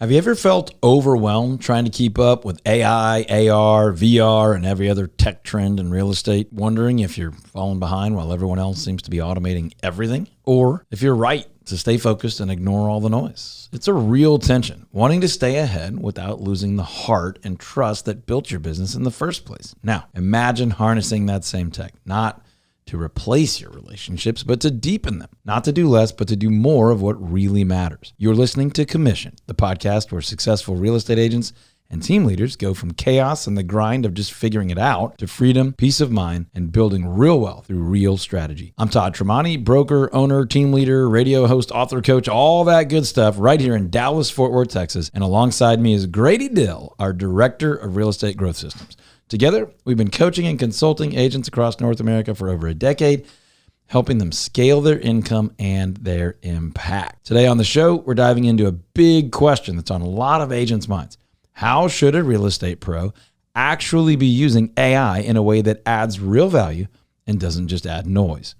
Have you ever felt overwhelmed trying to keep up with AI, AR, VR, and every other tech trend in real estate, wondering if you're falling behind while everyone else seems to be automating everything? Or if you're right to stay focused and ignore all the noise? It's a real tension, wanting to stay ahead without losing the heart and trust that built your business in the first place. Now, imagine harnessing that same tech, not to replace your relationships, but to deepen them. Not to do less, but to do more of what really matters. You're listening to Commission, the podcast where successful real estate agents and team leaders go from chaos and the grind of just figuring it out to freedom, peace of mind, and building real wealth through real strategy. I'm Todd Tremonti, broker, owner, team leader, radio host, author, coach, all that good stuff right here in Dallas, Fort Worth, Texas. And alongside me is Grady Dill, our director of real estate growth systems. Together, we've been coaching and consulting agents across North America for over a decade, helping them scale their income and their impact. Today on the show, we're diving into a big question that's on a lot of agents' minds. How should a real estate pro actually be using AI in a way that adds real value and doesn't just add noise?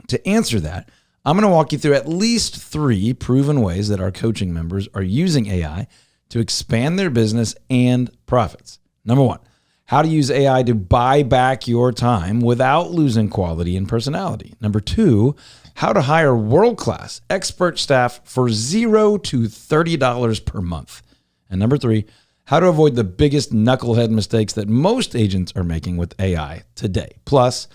To answer that, I'm going to walk you through at least 3 proven ways that our coaching members are using AI to expand their business and profits. Number 1. How to use AI to buy back your time without losing quality and personality. Number 2, how to hire world-class expert staff for $0 to $30 per month. And number 3, how to avoid the biggest knucklehead mistakes that most agents are making with AI today. Plus,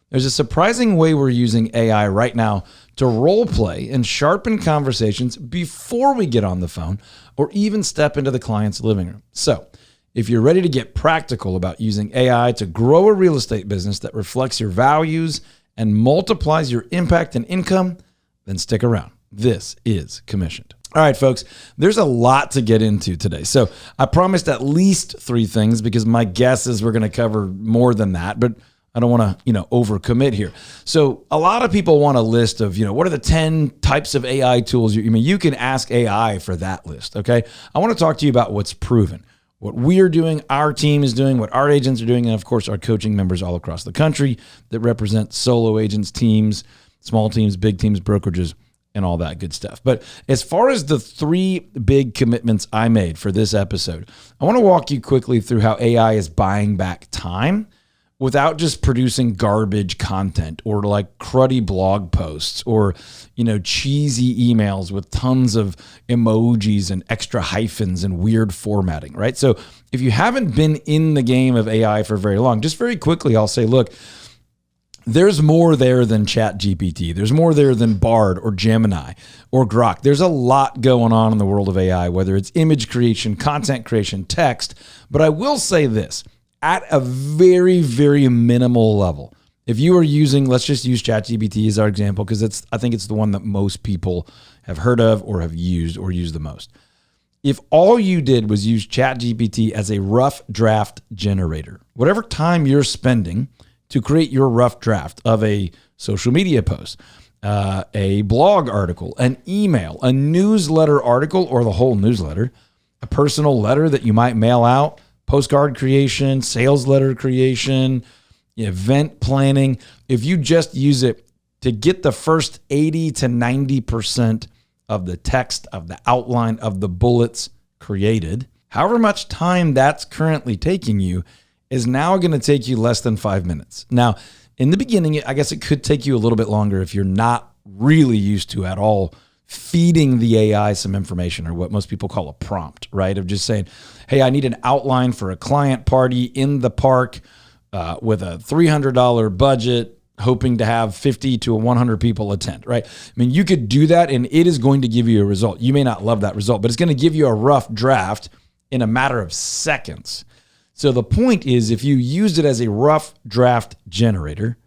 there's a surprising way we're using AI right now to role play and sharpen conversations before we get on the phone or even step into the client's living room. So, if you're ready to get practical about using AI to grow a real estate business that reflects your values and multiplies your impact and income, then stick around. This is Commissioned. All right, folks, there's a lot to get into today. So I promised at least 3 things because my guess is we're going to cover more than that, but I don't want to, overcommit here. So a lot of people want a list of, what are the 10 types of AI tools? You can ask AI for that list, okay? I want to talk to you about what's proven. What we're doing, our team is doing, what our agents are doing, and of course our coaching members all across the country that represent solo agents, teams, small teams, big teams, brokerages, and all that good stuff. But as far as the 3 big commitments I made for this episode, I want to walk you quickly through how AI is buying back time without just producing garbage content or like cruddy blog posts or, cheesy emails with tons of emojis and extra hyphens and weird formatting, right? So if you haven't been in the game of AI for very long, just very quickly, I'll say, look, there's more there than ChatGPT. There's more there than Bard or Gemini or Grok. There's a lot going on in the world of AI, whether it's image creation, content creation, text. But I will say this, at a very, very minimal level, if you are using, let's just use ChatGPT as our example, because I think it's the one that most people have heard of or have used or use the most. If all you did was use ChatGPT as a rough draft generator, whatever time you're spending to create your rough draft of a social media post, a blog article, an email, a newsletter article or the whole newsletter, a personal letter that you might mail out, postcard creation, sales letter creation, event planning. If you just use it to get the first 80 to 90% of the text, of the outline, of the bullets created, however much time that's currently taking you is now going to take you less than 5 minutes. Now, in the beginning, I guess it could take you a little bit longer if you're not really used to at all feeding the AI some information or what most people call a prompt, right? Of just saying, hey, I need an outline for a client party in the park with a $300 budget, hoping to have 50 to 100 people attend, right? You could do that and it is going to give you a result. You may not love that result, but it's going to give you a rough draft in a matter of seconds. So the point is, if you used it as a rough draft generator,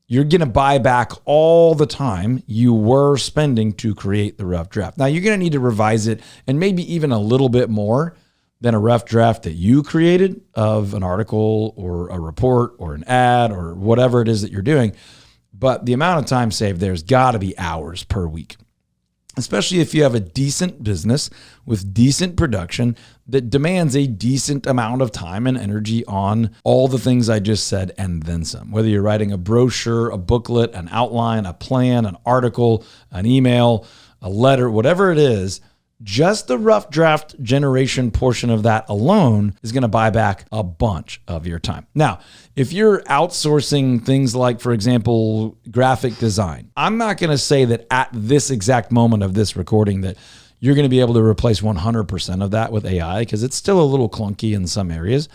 you're going to buy back all the time you were spending to create the rough draft. Now, you're going to need to revise it and maybe even a little bit more than a rough draft that you created of an article or a report or an ad or whatever it is that you're doing. But the amount of time saved there's got to be hours per week, especially if you have a decent business with decent production that demands a decent amount of time and energy on all the things I just said and then some. Whether you're writing a brochure, a booklet, an outline, a plan, an article, an email, a letter, whatever it is, Just the rough draft generation portion of that alone is going to buy back a bunch of your time. Now, if you're outsourcing things like, for example, graphic design, I'm not going to say that at this exact moment of this recording that you're going to be able to replace 100% of that with AI, because it's still a little clunky in some areas.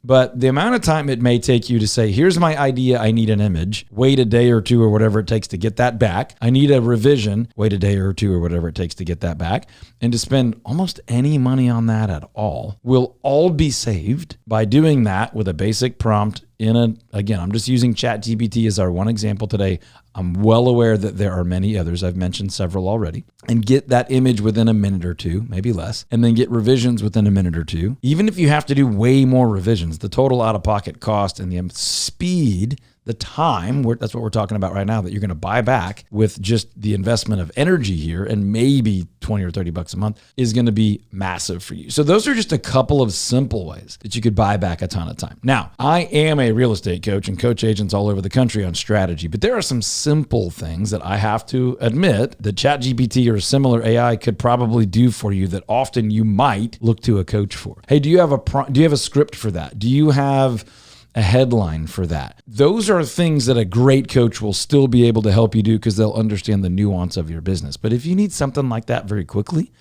But the amount of time it may take you to say, here's my idea, I need an image, wait a day or two or whatever it takes to get that back. I need a revision, wait a day or two or whatever it takes to get that back. And to spend almost any money on that at all will all be saved by doing that with a basic prompt again, I'm just using ChatGPT as our one example today. I'm well aware that there are many others. I've mentioned several already. And get that image within a minute or two, maybe less, and then get revisions within a minute or two. Even if you have to do way more revisions, the total out-of-pocket cost and the speed, the time, that's what we're talking about right now, that you're going to buy back with just the investment of energy here and maybe 20 or 30 bucks a month is going to be massive for you. So those are just a couple of simple ways that you could buy back a ton of time. Now, I am a real estate coach and coach agents all over the country on strategy, but there are some simple things that I have to admit that ChatGPT or a similar AI could probably do for you that often you might look to a coach for. Hey, do you have a script for that? Do you have a headline for that? Those are things that a great coach will still be able to help you do because they'll understand the nuance of your business. But if you need something like that very quickly,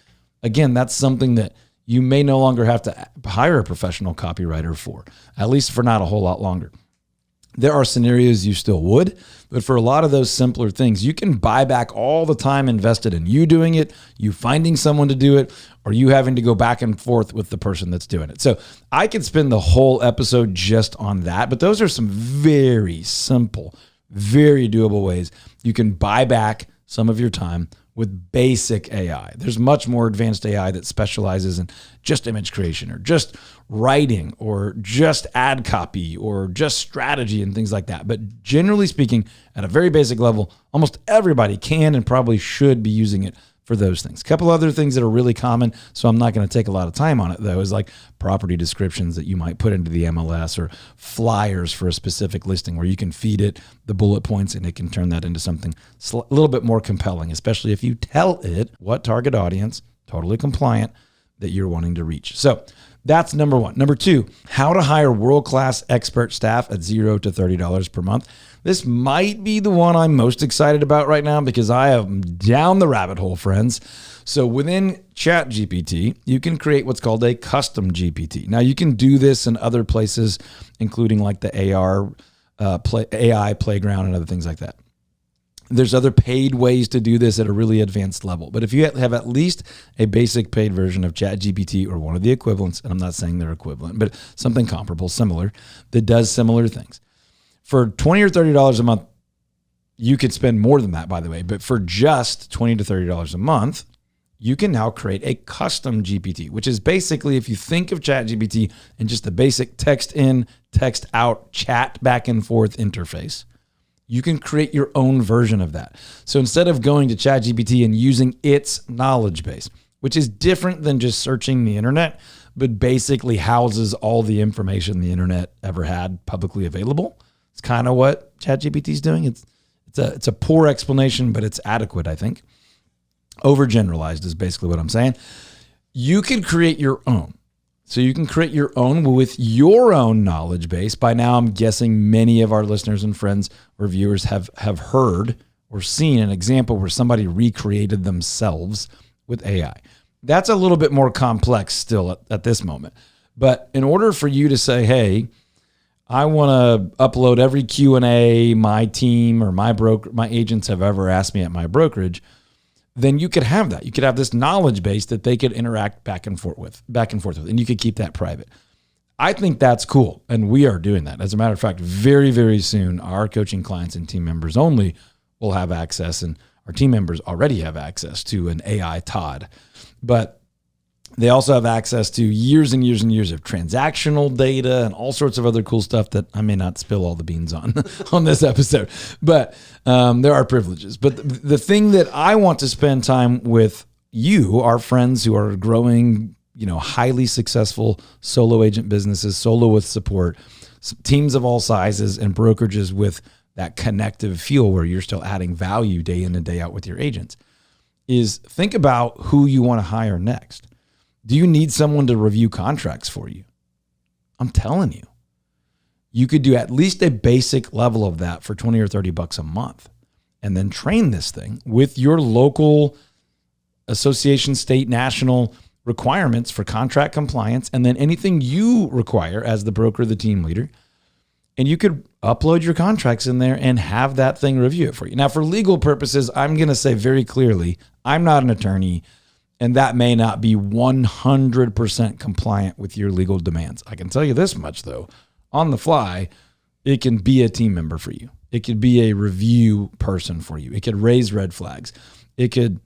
again, that's something that you may no longer have to hire a professional copywriter for, at least for not a whole lot longer. There are scenarios you still would, but for a lot of those simpler things, you can buy back all the time invested in you doing it, you finding someone to do it, or you having to go back and forth with the person that's doing it. So I could spend the whole episode just on that, but those are some very simple, very doable ways you can buy back some of your time with basic AI. There's much more advanced AI that specializes in just image creation or just writing or just ad copy or just strategy and things like that. But generally speaking, at a very basic level, almost everybody can and probably should be using it for those things. A couple other things that are really common, so I'm not going to take a lot of time on it though, is like property descriptions that you might put into the MLS or flyers for a specific listing where you can feed it the bullet points and it can turn that into something a little bit more compelling, especially if you tell it what target audience, totally compliant, that you're wanting to reach. So that's number one. Number two, how to hire world-class expert staff at $0 to $30 per month. This might be the one I'm most excited about right now because I am down the rabbit hole, friends. So within ChatGPT, you can create what's called a custom GPT. Now you can do this in other places, including like the AI playground and other things like that. There's other paid ways to do this at a really advanced level. But if you have at least a basic paid version of ChatGPT or one of the equivalents, and I'm not saying they're equivalent, but something comparable, similar, that does similar things. For $20 or $30 a month, you could spend more than that, by the way, but for just $20 to $30 a month, you can now create a custom GPT, which is basically, if you think of ChatGPT and just the basic text in, text out, chat back and forth interface, you can create your own version of that. So instead of going to ChatGPT and using its knowledge base, which is different than just searching the internet, but basically houses all the information the internet ever had publicly available. It's kind of what ChatGPT is doing. It's a poor explanation, but it's adequate, I think. Overgeneralized is basically what I'm saying. You can create your own. So you can create your own with your own knowledge base. By now, I'm guessing many of our listeners and friends or viewers have heard or seen an example where somebody recreated themselves with AI. That's a little bit more complex still at this moment. But in order for you to say, hey, I want to upload every Q&A my team or my agents have ever asked me at my brokerage, then you could have that. You could have this knowledge base that they could interact back and forth with, and you could keep that private. I think that's cool, and we are doing that. As a matter of fact, very, very soon, our coaching clients and team members only will have access, and our team members already have access to an AI Todd. But they also have access to years and years and years of transactional data and all sorts of other cool stuff that I may not spill all the beans on this episode. But there are privileges. But the thing that I want to spend time with you, our friends who are growing, highly successful solo agent businesses, solo with support, teams of all sizes, and brokerages with that connective feel where you're still adding value day in and day out with your agents. is think about who you want to hire next. Do you need someone to review contracts for you? I'm telling you, you could do at least a basic level of that for 20 or 30 bucks a month, and then train this thing with your local association, state, national requirements for contract compliance, and then anything you require as the broker, the team leader. And you could upload your contracts in there and have that thing review it for you. Now, for legal purposes, I'm going to say very clearly, I'm not an attorney, and that may not be 100% compliant with your legal demands. I can tell you this much, though. On the fly, it can be a team member for you. It could be a review person for you. It could raise red flags. It could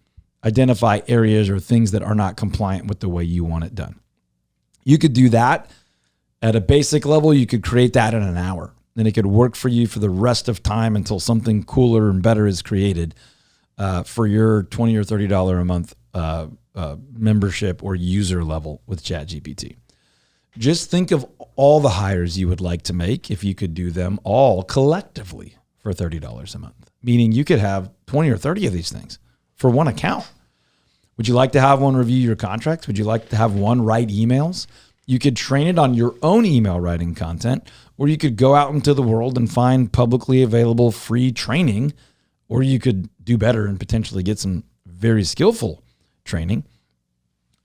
identify areas or things that are not compliant with the way you want it done. You could do that at a basic level. You could create that in an hour, and it could work for you for the rest of time until something cooler and better is created for your $20 or $30 a month membership or user level with ChatGPT. Just think of all the hires you would like to make if you could do them all collectively for $30 a month, meaning you could have 20 or 30 of these things for one account. Would you like to have one review your contracts? Would you like to have one write emails? You could train it on your own email writing content, or you could go out into the world and find publicly available free training, or you could do better and potentially get some very skillful training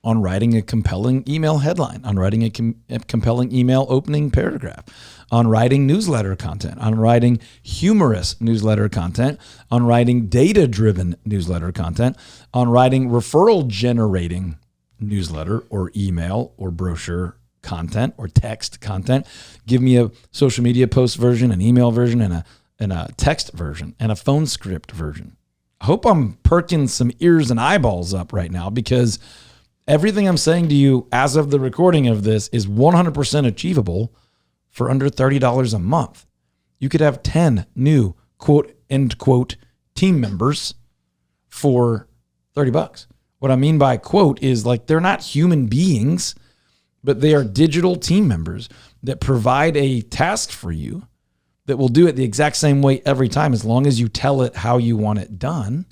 on writing a compelling email headline, on writing a compelling email opening paragraph, on writing newsletter content, on writing humorous newsletter content, on writing data-driven newsletter content, on writing referral-generating newsletter or email or brochure content or text content. Give me a social media post version, an email version, and a text version, and a phone script version. I hope I'm perking some ears and eyeballs up right now, because everything I'm saying to you as of the recording of this is 100% achievable for under $30 a month. You could have 10 new quote end quote team members for 30 bucks. What I mean by quote is, like, they're not human beings, but they are digital team members that provide a task for you that will do it the exact same way every time, as long as you tell it how you want it done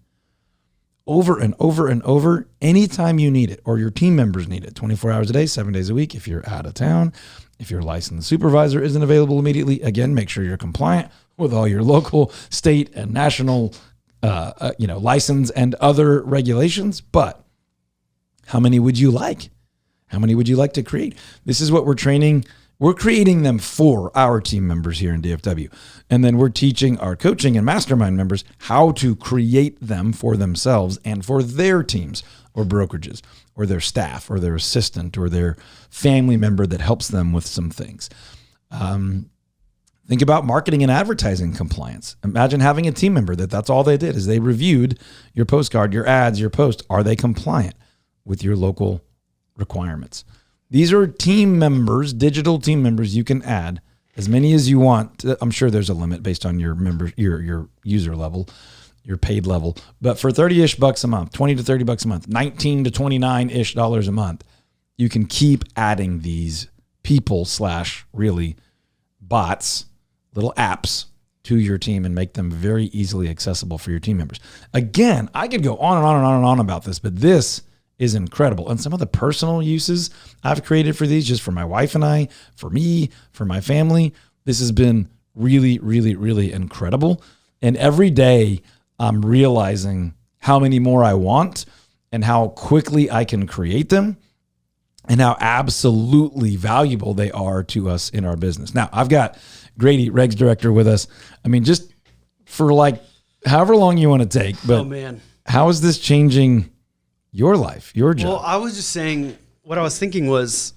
over and over and over, anytime you need it, or your team members need it, 24 hours a day, 7 days a week. If you're out of town, if your licensed supervisor isn't available immediately, again, make sure you're compliant with all your local, state, and national license and other regulations. But how many would you like? How many would you like to create? This is what we're training. We're creating them for our team members here in DFW. And then we're teaching our coaching and mastermind members how to create them for themselves and for their teams or brokerages or their staff or their assistant or their family member that helps them with some things. Think about marketing and advertising compliance. Imagine having a team member that's all they did is they reviewed your postcard, your ads, your post. Are they compliant with your local requirements? These are team members, digital team members. You can add as many as you want. I'm sure there's a limit based on your your user level, your paid level. But for 30-ish bucks a month, 20 to 30 bucks a month, 19 to 29-ish dollars a month, you can keep adding these people / really bots, little apps to your team and make them very easily accessible for your team members. Again, I could go on and on and on and on about this, but this is incredible. And some of the personal uses I've created for these, just for my wife and I, for me, for my family, this has been really, really, really incredible. And every day I'm realizing how many more I want and how quickly I can create them and how absolutely valuable they are to us in our business. Now, I've got Grady, Reg's director, with us. I mean, just for like however long you want to take, but oh, man, how is this changing your life, your job? Well, I was just saying, what I was thinking was,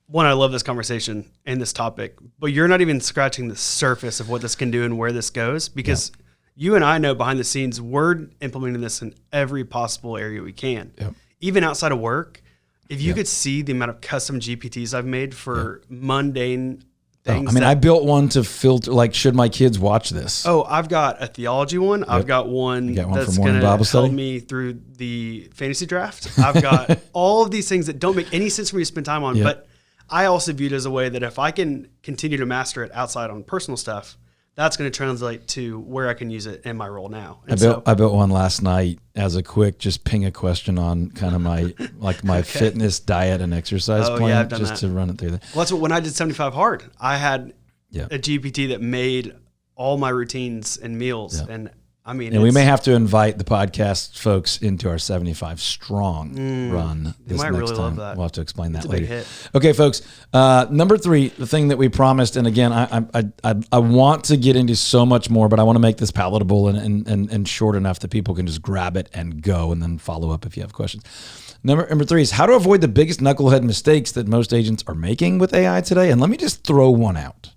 one, I love this conversation and this topic, but you're not even scratching the surface of what this can do and where this goes, because you and I know behind the scenes, we're implementing this in every possible area we can. Yep. Even outside of work, if you could see the amount of custom GPTs I've made for mundane things. I mean, I built one to filter, like, should my kids watch this? Oh, I've got a theology one. Yep. I've got one that's going to help me through the fantasy draft. I've got all of these things that don't make any sense for me to spend time on, but I also view it as a way that if I can continue to master it outside on personal stuff, that's going to translate to where I can use it in my role now. I built one last night as a quick, just ping a question on kind of my my fitness, diet, and exercise plan, I've done just that. to run it through there. Well, that's when I did 75 hard. I had a GPT that made all my routines and meals, and I mean, and we may have to invite the podcast folks into our 75 strong run. They might really love that. We'll have to explain that a later. big hit. Okay, folks. Number 3, the thing that we promised, and again, I want to get into so much more, but I want to make this palatable and short enough that people can just grab it and go, and then follow up if you have questions. Number 3 is how to avoid the biggest knucklehead mistakes that most agents are making with AI today. And let me just throw one out.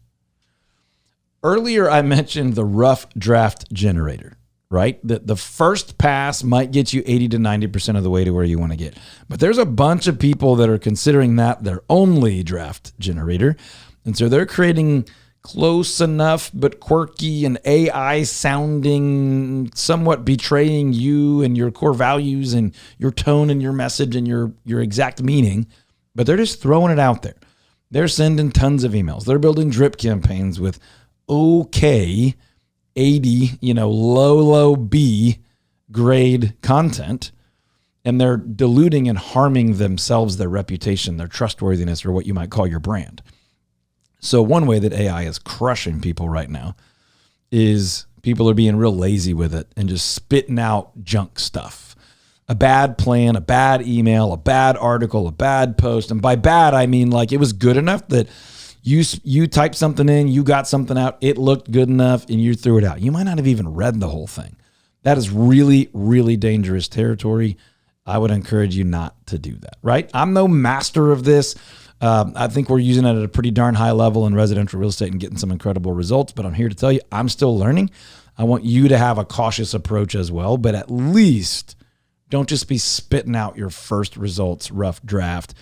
Earlier, I mentioned the rough draft generator, right? The first pass might get you 80 to 90% of the way to where you want to get. But there's a bunch of people that are considering that their only draft generator. And so they're creating close enough but quirky and AI sounding, somewhat betraying you and your core values and your tone and your message and your exact meaning. But they're just throwing it out there. They're sending tons of emails. They're building drip campaigns with okay 80, low B grade content, and they're diluting and harming themselves, their reputation, their trustworthiness, or what you might call your brand. So one way that AI is crushing people right now is people are being real lazy with it and just spitting out junk stuff. A bad plan, a bad email, a bad article, a bad post. And by bad, I mean like it was good enough that you typed something in, you got something out, it looked good enough, and you threw it out. You might not have even read the whole thing. That is really, really dangerous territory. I would encourage you not to do that, right? I'm no master of this. I think we're using it at a pretty darn high level in residential real estate and getting some incredible results, but I'm here to tell you, I'm still learning. I want you to have a cautious approach as well, but at least don't just be spitting out your first results rough draft.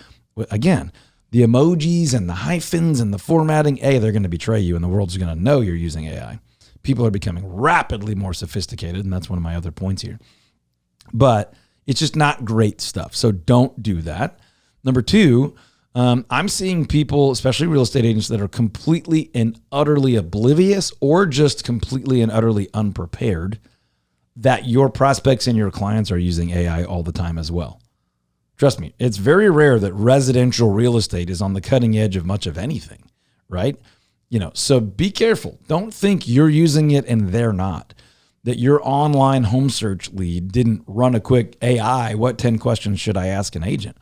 Again, the emojis and the hyphens and the formatting, they're going to betray you, and the world's going to know you're using AI. People are becoming rapidly more sophisticated, and that's one of my other points here. But it's just not great stuff, so don't do that. Number 2, I'm seeing people, especially real estate agents, that are completely and utterly oblivious or just completely and utterly unprepared that your prospects and your clients are using AI all the time as well. Trust me, it's very rare that residential real estate is on the cutting edge of much of anything, right? So be careful. Don't think you're using it and they're not. That your online home search lead didn't run a quick AI, what 10 questions should I ask an agent?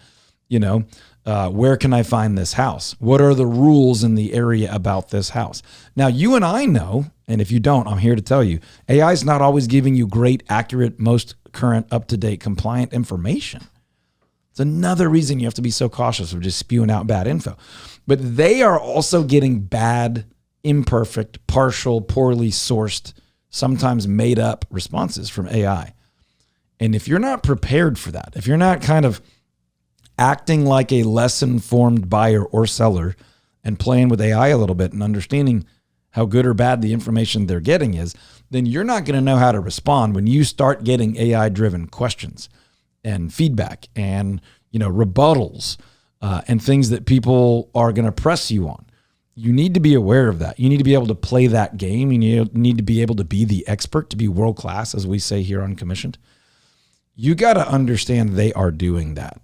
Where can I find this house? What are the rules in the area about this house? Now, you and I know, and if you don't, I'm here to tell you, AI is not always giving you great, accurate, most current, up-to-date, compliant information. It's another reason you have to be so cautious of just spewing out bad info. But they are also getting bad, imperfect, partial, poorly sourced, sometimes made up responses from AI. And if you're not prepared for that, if you're not kind of acting like a less informed buyer or seller and playing with AI a little bit and understanding how good or bad the information they're getting is, then you're not going to know how to respond when you start getting AI-driven questions and feedback and rebuttals and things that people are going to press you on. You need to be aware of that. You need to be able to play that game. You need to be able to be the expert, to be world-class, as we say here on Commissioned. You got to understand they are doing that.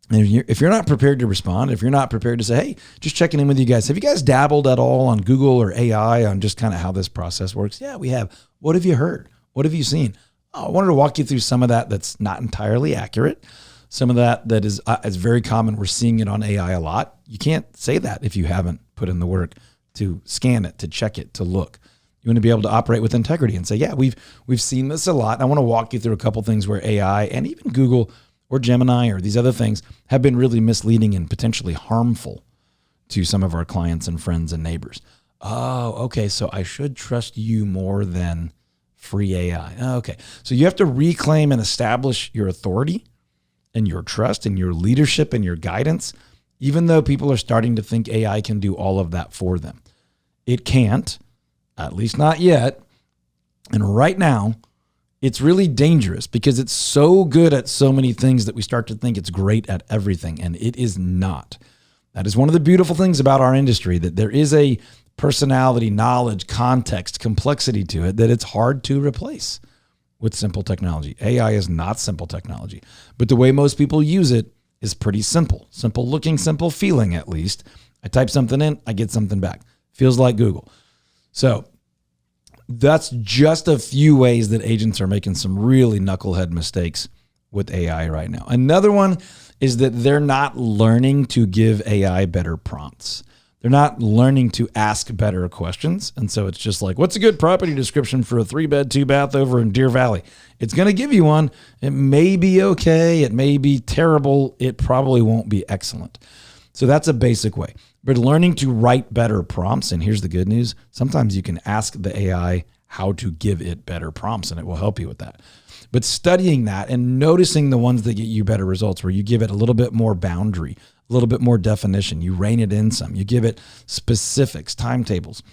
And if you're not prepared to respond, if you're not prepared to say, hey, just checking in with you guys, have you guys dabbled at all on Google or AI on just kind of how this process works? Yeah, we have. What have you heard? What have you seen? I wanted to walk you through some of that that's not entirely accurate. Some of that is very common. We're seeing it on AI a lot. You can't say that if you haven't put in the work to scan it, to check it, to look. You want to be able to operate with integrity and say, yeah, we've seen this a lot. And I want to walk you through a couple things where AI and even Google or Gemini or these other things have been really misleading and potentially harmful to some of our clients and friends and neighbors. Oh, okay. So I should trust you more than free AI. Okay. So you have to reclaim and establish your authority and your trust and your leadership and your guidance, even though people are starting to think AI can do all of that for them. It can't, at least not yet. And right now, it's really dangerous because it's so good at so many things that we start to think it's great at everything, and it is not. That is one of the beautiful things about our industry, that there is a personality, knowledge, context, complexity to it that it's hard to replace with simple technology. AI is not simple technology, but the way most people use it is pretty simple. Simple looking, simple feeling at least. I type something in, I get something back. Feels like Google. So that's just a few ways that agents are making some really knucklehead mistakes with AI right now. Another one is that they're not learning to give AI better prompts. They're not learning to ask better questions. And so it's just like, what's a good property description for a 3-bed, 2-bath over in Deer Valley? It's going to give you one. It may be okay. It may be terrible. It probably won't be excellent. So that's a basic way. But learning to write better prompts, and here's the good news, sometimes you can ask the AI how to give it better prompts, and it will help you with that. But studying that and noticing the ones that get you better results, where you give it a little bit more boundary, a little bit more definition, you rein it in some, you give it specifics, timetables,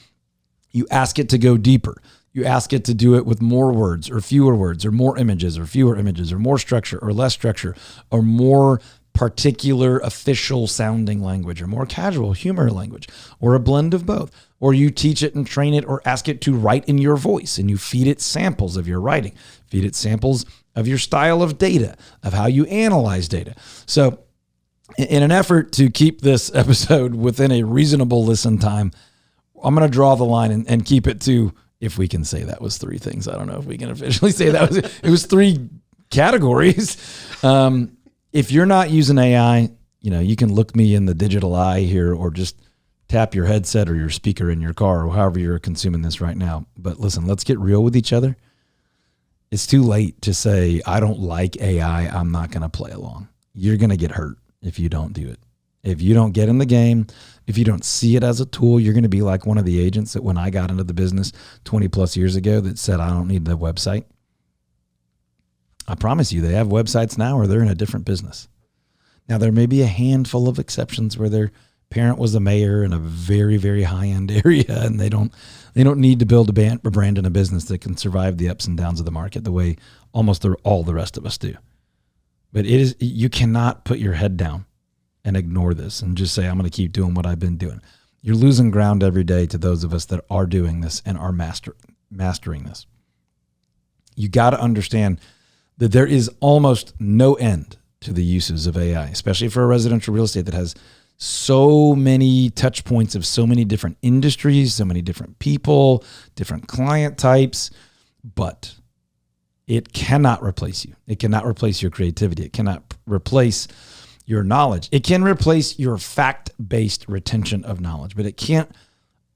you ask it to go deeper. You ask it to do it with more words or fewer words or more images or fewer images or more structure or less structure or more particular official sounding language or more casual humor language or a blend of both. Or you teach it and train it or ask it to write in your voice and you feed it samples of your writing, feed it samples of your style of data, of how you analyze data. So in an effort to keep this episode within a reasonable listen time, I'm going to draw the line and keep it to, if we can say that was 3 things. I don't know if we can officially say that was it was 3 categories. If you're not using AI, you can look me in the digital eye here or just tap your headset or your speaker in your car or however you're consuming this right now. But listen, let's get real with each other. It's too late to say, I don't like AI. I'm not going to play along. You're going to get hurt if you don't do it. If you don't get in the game, if you don't see it as a tool, you're going to be like one of the agents that when I got into the business 20 plus years ago that said, I don't need the website. I promise you, they have websites now or they're in a different business. Now, there may be a handful of exceptions where their parent was a mayor in a very, very high-end area and they don't need to build a brand and a business that can survive the ups and downs of the market the way almost all the rest of us do. But you cannot put your head down and ignore this and just say, I'm going to keep doing what I've been doing. You're losing ground every day to those of us that are doing this and are mastering this. You got to understand that there is almost no end to the uses of AI, especially for a residential real estate that has so many touch points of so many different industries, so many different people, different client types, but it cannot replace you. It cannot replace your creativity. It cannot replace your knowledge. It can replace your fact-based retention of knowledge, but it can't,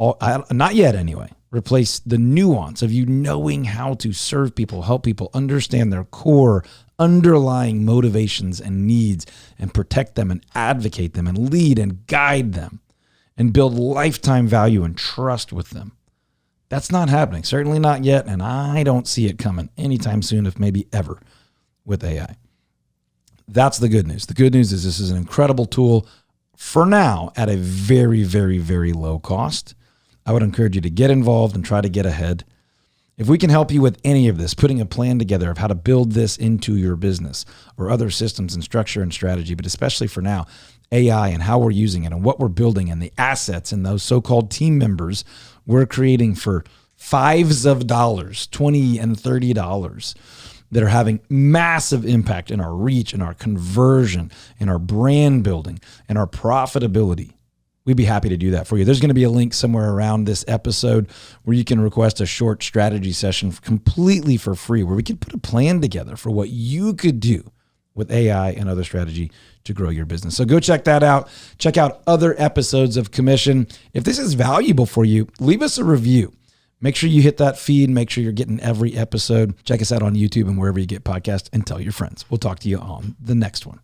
not yet anyway, replace the nuance of you knowing how to serve people, help people understand their core underlying motivations and needs and protect them and advocate them and lead and guide them and build lifetime value and trust with them. That's not happening, certainly not yet, and I don't see it coming anytime soon, if maybe ever, with AI. That's the good news. The good news is this is an incredible tool for now at a very, very, very low cost. I would encourage you to get involved and try to get ahead. If we can help you with any of this, putting a plan together of how to build this into your business or other systems and structure and strategy, but especially for now, AI and how we're using it and what we're building and the assets and those so-called team members we're creating for $5s of dollars, $20 and $30 that are having massive impact in our reach, in our conversion, in our brand building, and our profitability. We'd be happy to do that for you. There's going to be a link somewhere around this episode where you can request a short strategy session completely for free, where we can put a plan together for what you could do with AI and other strategy to grow your business. So go check that out. Check out other episodes of Commission. If this is valuable for you, leave us a review. Make sure you hit that feed. Make sure you're getting every episode. Check us out on YouTube and wherever you get podcasts, and tell your friends. We'll talk to you on the next one.